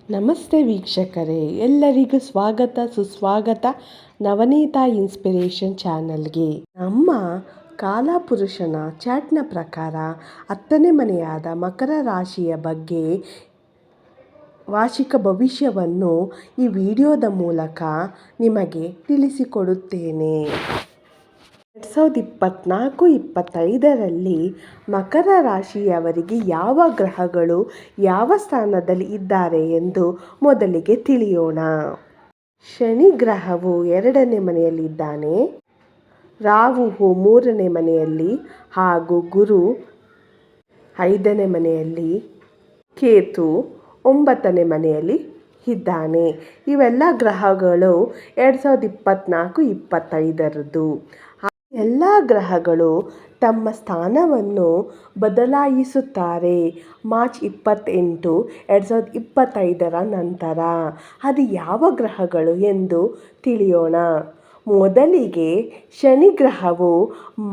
ನಮಸ್ತೆ ವೀಕ್ಷಕರೇ, ಎಲ್ಲರಿಗೂ ಸ್ವಾಗತ ಸುಸ್ವಾಗತ ನವನೀತಾ ಇನ್ಸ್ಪಿರೇಷನ್ ಚಾನಲ್ಗೆ. ನಮ್ಮ ಕಾಲಪುರುಷನ ಚಾಟ್ನ ಪ್ರಕಾರ 10ನೇ ಮನೆಯಾದ ಮಕರ ರಾಶಿಯ ಬಗ್ಗೆ ವಾರ್ಷಿಕ ಭವಿಷ್ಯವನ್ನು ಈ ವಿಡಿಯೋದ ಮೂಲಕ ನಿಮಗೆ ತಿಳಿಸಿಕೊಡುತ್ತೇನೆ. 2024-25ರಲ್ಲಿ ಮಕರ ರಾಶಿಯವರಿಗೆ ಯಾವ ಗ್ರಹಗಳು ಯಾವ ಸ್ಥಾನದಲ್ಲಿ ಇದ್ದಾರೆ ಎಂದು ಮೊದಲಿಗೆ ತಿಳಿಯೋಣ. ಶನಿ ಗ್ರಹವು 2ನೇ ಮನೆಯಲ್ಲಿದ್ದಾನೆ, ರಾಹುವು 3ನೇ ಮನೆಯಲ್ಲಿ ಹಾಗೂ ಗುರು 5ನೇ ಮನೆಯಲ್ಲಿ, ಕೇತು 9ನೇ ಮನೆಯಲ್ಲಿ ಇದ್ದಾನೆ. ಇವೆಲ್ಲ ಗ್ರಹಗಳು 2024-25ರದ್ದು. ಎಲ್ಲ ಗ್ರಹಗಳು ತಮ್ಮ ಸ್ಥಾನವನ್ನು ಬದಲಾಯಿಸುತ್ತಾರೆ ಮಾರ್ಚ್ 28, 2025ರ ನಂತರ. ಅದು ಯಾವ ಗ್ರಹಗಳು ಎಂದು ತಿಳಿಯೋಣ. ಮೊದಲಿಗೆ ಶನಿ ಗ್ರಹವು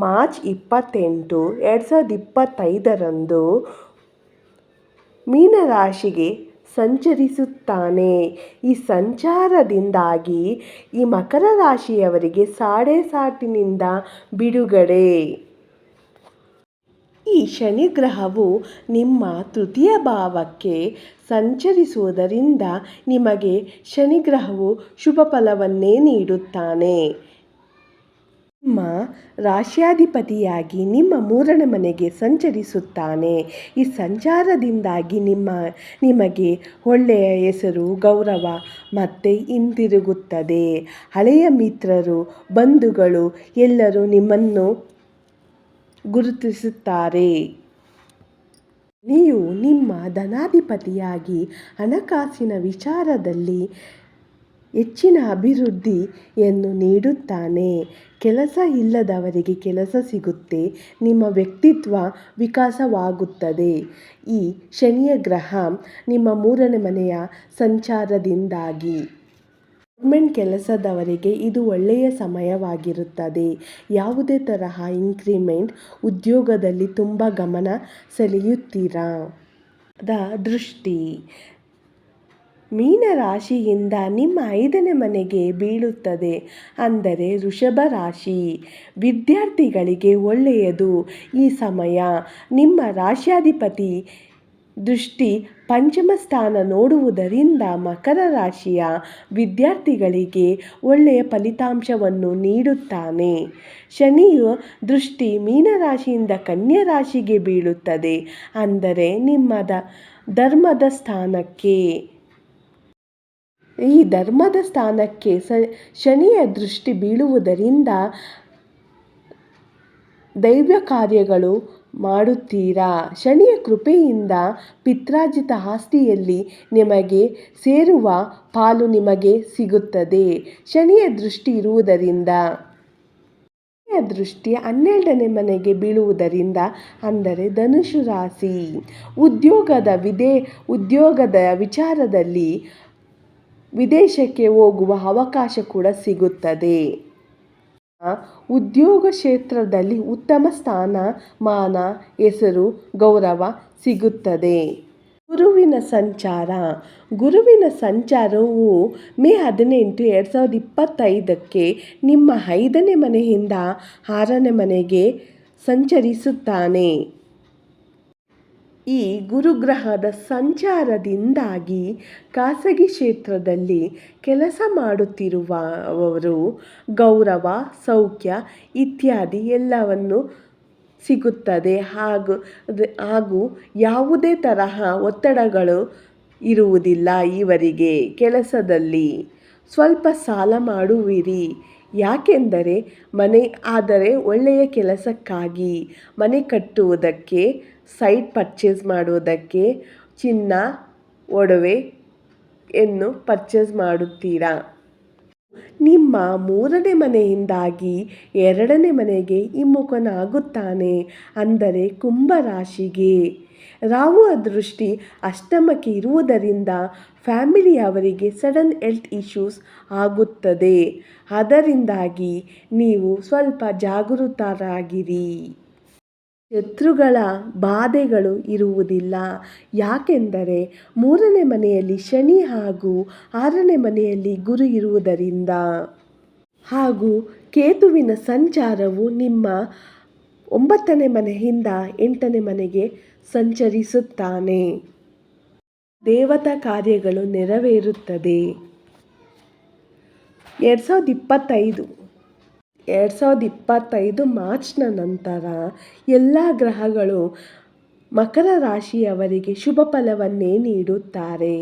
ಮಾರ್ಚ್ 28, 2025ರಂದು ಮೀನರಾಶಿಗೆ ಸಂಚರಿಸುತ್ತಾನೆ. ಈ ಸಂಚಾರದಿಂದಾಗಿ ಈ ಮಕರ ರಾಶಿಯವರಿಗೆ ಸಾಡೆಸಾತಿನಿಂದ ಬಿಡುಗಡೆ. ಈ ಶನಿ ಗ್ರಹವು ನಿಮ್ಮ ತೃತೀಯ ಭಾವಕ್ಕೆ ಸಂಚರಿಸುವುದರಿಂದ ನಿಮಗೆ ಶನಿ ಗ್ರಹವು ಶುಭ ಫಲವನ್ನೇ ನೀಡುತ್ತಾನೆ. ನಿಮ್ಮ ರಾಶ್ಯಾಧಿಪತಿಯಾಗಿ ನಿಮ್ಮ 3ನೇ ಮನೆಗೆ ಸಂಚರಿಸುತ್ತಾನೆ. ಈ ಸಂಚಾರದಿಂದಾಗಿ ನಿಮಗೆ ಒಳ್ಳೆಯ ಹೆಸರು, ಗೌರವ ಮತ್ತೆ ಹಿಂದಿರುಗುತ್ತದೆ. ಹಳೆಯ ಮಿತ್ರರು, ಬಂಧುಗಳು ಎಲ್ಲರೂ ನಿಮ್ಮನ್ನು ಗುರುತಿಸುತ್ತಾರೆ. ನೀವು ನಿಮ್ಮ ಧನಾಧಿಪತಿಯಾಗಿ ಹಣಕಾಸಿನ ವಿಚಾರದಲ್ಲಿ ಹೆಚ್ಚಿನ ಅಭಿವೃದ್ಧಿಯನ್ನು ನೀಡುತ್ತಾನೆ. ಕೆಲಸ ಇಲ್ಲದವರಿಗೆ ಕೆಲಸ ಸಿಗುತ್ತೆ. ನಿಮ್ಮ ವ್ಯಕ್ತಿತ್ವ ವಿಕಾಸವಾಗುತ್ತದೆ. ಈ ಶನಿಯ ಗ್ರಹ ನಿಮ್ಮ 3ನೇ ಮನೆಯ ಸಂಚಾರದಿಂದಾಗಿ ಗೌರ್ಮೆಂಟ್ ಕೆಲಸದವರಿಗೆ ಇದು ಒಳ್ಳೆಯ ಸಮಯವಾಗಿರುತ್ತದೆ. ಯಾವುದೇ ತರಹ ಇನ್ಕ್ರಿಮೆಂಟ್, ಉದ್ಯೋಗದಲ್ಲಿ ತುಂಬ ಗಮನ ಸೆಳೆಯುತ್ತೀರಾ. ದೃಷ್ಟಿ ಮೀನರಾಶಿಯಿಂದ ನಿಮ್ಮ 5ನೇ ಮನೆಗೆ ಬೀಳುತ್ತದೆ, ಅಂದರೆ ವೃಷಭ ರಾಶಿ. ವಿದ್ಯಾರ್ಥಿಗಳಿಗೆ ಒಳ್ಳೆಯದು ಈ ಸಮಯ. ನಿಮ್ಮ ರಾಶ್ಯಾಧಿಪತಿ ದೃಷ್ಟಿ ಪಂಚಮ ಸ್ಥಾನ ನೋಡುವುದರಿಂದ ಮಕರ ರಾಶಿಯ ವಿದ್ಯಾರ್ಥಿಗಳಿಗೆ ಒಳ್ಳೆಯ ಫಲಿತಾಂಶವನ್ನು ನೀಡುತ್ತಾನೆ. ಶನಿಯ ದೃಷ್ಟಿ ಮೀನರಾಶಿಯಿಂದ ಕನ್ಯಾ ರಾಶಿಗೆ ಬೀಳುತ್ತದೆ, ಅಂದರೆ ನಿಮ್ಮ ಧರ್ಮದ ಸ್ಥಾನಕ್ಕೆ. ಈ ಧರ್ಮದ ಸ್ಥಾನಕ್ಕೆ ಶನಿಯ ದೃಷ್ಟಿ ಬೀಳುವುದರಿಂದ ದೈವ ಕಾರ್ಯಗಳು ಮಾಡುತ್ತೀರಾ. ಶನಿಯ ಕೃಪೆಯಿಂದ ಪಿತ್ರಾರ್ಜಿತ ಆಸ್ತಿಯಲ್ಲಿ ನಿಮಗೆ ಸೇರುವ ಪಾಲು ನಿಮಗೆ ಸಿಗುತ್ತದೆ. ಶನಿಯ ದೃಷ್ಟಿ ಇರುವುದರಿಂದ ದೃಷ್ಟಿ 12ನೇ ಮನೆಗೆ ಬೀಳುವುದರಿಂದ, ಅಂದರೆ ಧನುಸು ರಾಶಿ. ಉದ್ಯೋಗದ ವಿಚಾರದಲ್ಲಿ ವಿದೇಶಕ್ಕೆ ಹೋಗುವ ಅವಕಾಶ ಕೂಡ ಸಿಗುತ್ತದೆ. ಉದ್ಯೋಗ ಕ್ಷೇತ್ರದಲ್ಲಿ ಉತ್ತಮ ಸ್ಥಾನಮಾನ, ಹೆಸರು, ಗೌರವ ಸಿಗುತ್ತದೆ. ಗುರುವಿನ ಸಂಚಾರವು ಮೇ 18, 2025ಕ್ಕೆ ನಿಮ್ಮ 5ನೇ ಮನೆಯಿಂದ 6ನೇ ಮನೆಗೆ ಸಂಚರಿಸುತ್ತಾನೆ. ಈ ಗುರುಗ್ರಹದ ಸಂಚಾರದಿಂದಾಗಿ ಖಾಸಗಿ ಕ್ಷೇತ್ರದಲ್ಲಿ ಕೆಲಸ ಮಾಡುತ್ತಿರುವವರು ಗೌರವ, ಸೌಖ್ಯ ಇತ್ಯಾದಿ ಎಲ್ಲವನ್ನು ಸಿಗುತ್ತದೆ. ಹಾಗೂ ಯಾವುದೇ ತರಹ ಒತ್ತಡಗಳು ಇರುವುದಿಲ್ಲ. ಇವರಿಗೆ ಕೆಲಸದಲ್ಲಿ ಸ್ವಲ್ಪ ಸಾಲ ಮಾಡುವಿರಿ. ಯಾಕೆಂದರೆ ಆದರೆ ಒಳ್ಳೆಯ ಕೆಲಸಕ್ಕಾಗಿ, ಮನೆ ಕಟ್ಟುವುದಕ್ಕೆ, ಸೈಟ್ ಪರ್ಚೇಸ್ ಮಾಡುವುದಕ್ಕೆ, ಚಿನ್ನ, ಒಡವೆಯನ್ನು ಪರ್ಚೇಸ್ ಮಾಡುತ್ತೀರಾ. ನಿಮ್ಮ 3ನೇ ಮನೆಯಿಂದಾಗಿ 2ನೇ ಮನೆಗೆ ಹಿಮ್ಮುಖನಾಗುತ್ತಾನೆ, ಅಂದರೆ ಕುಂಭ ರಾಶಿಗೆ. ರಾಹುವ ದೃಷ್ಟಿ ಅಷ್ಟಮಕ್ಕೆ ಇರುವುದರಿಂದ ಫ್ಯಾಮಿಲಿಯವರಿಗೆ ಸಡನ್ ಹೆಲ್ತ್ ಇಶ್ಯೂಸ್ ಆಗುತ್ತದೆ. ಅದರಿಂದಾಗಿ ನೀವು ಸ್ವಲ್ಪ ಜಾಗರೂಕರಾಗಿರಿ. ಶತ್ರುಗಳ ಬಾಧೆಗಳು ಇರುವುದಿಲ್ಲ. ಯಾಕೆಂದರೆ 3ನೇ ಮನೆಯಲ್ಲಿ ಶನಿ ಹಾಗೂ 6ನೇ ಮನೆಯಲ್ಲಿ ಗುರು ಇರುವುದರಿಂದ, ಹಾಗೂ ಕೇತುವಿನ ಸಂಚಾರವು ನಿಮ್ಮ 9ನೇ ಮನೆಯಿಂದ 8ನೇ ಮನೆಗೆ ಸಂಚರಿಸುತ್ತಾನೆ. ದೇವತಾ ಕಾರ್ಯಗಳು ನೆರವೇರುತ್ತದೆ. 2025 ಮಾರ್ಚ್ನ ನಂತರ ಎಲ್ಲ ಗ್ರಹಗಳು ಮಕರ ರಾಶಿಯವರಿಗೆ ಶುಭ ಫಲವನ್ನೇ ನೀಡುತ್ತಾರೆ.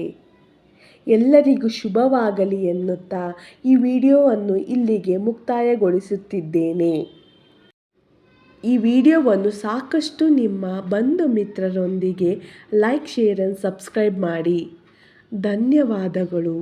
ಎಲ್ಲರಿಗೂ ಶುಭವಾಗಲಿ ಎನ್ನುತ್ತಾ ಈ ವಿಡಿಯೋವನ್ನು ಇಲ್ಲಿಗೆ ಮುಕ್ತಾಯಗೊಳಿಸುತ್ತಿದ್ದೇನೆ. ಈ ವಿಡಿಯೋವನ್ನು ಸಾಕಷ್ಟು ನಿಮ್ಮ ಬಂಧು ಮಿತ್ರರೊಂದಿಗೆ ಲೈಕ್, ಶೇರ್ ಆ್ಯಂಡ್ ಸಬ್ಸ್ಕ್ರೈಬ್ ಮಾಡಿ. ಧನ್ಯವಾದಗಳು.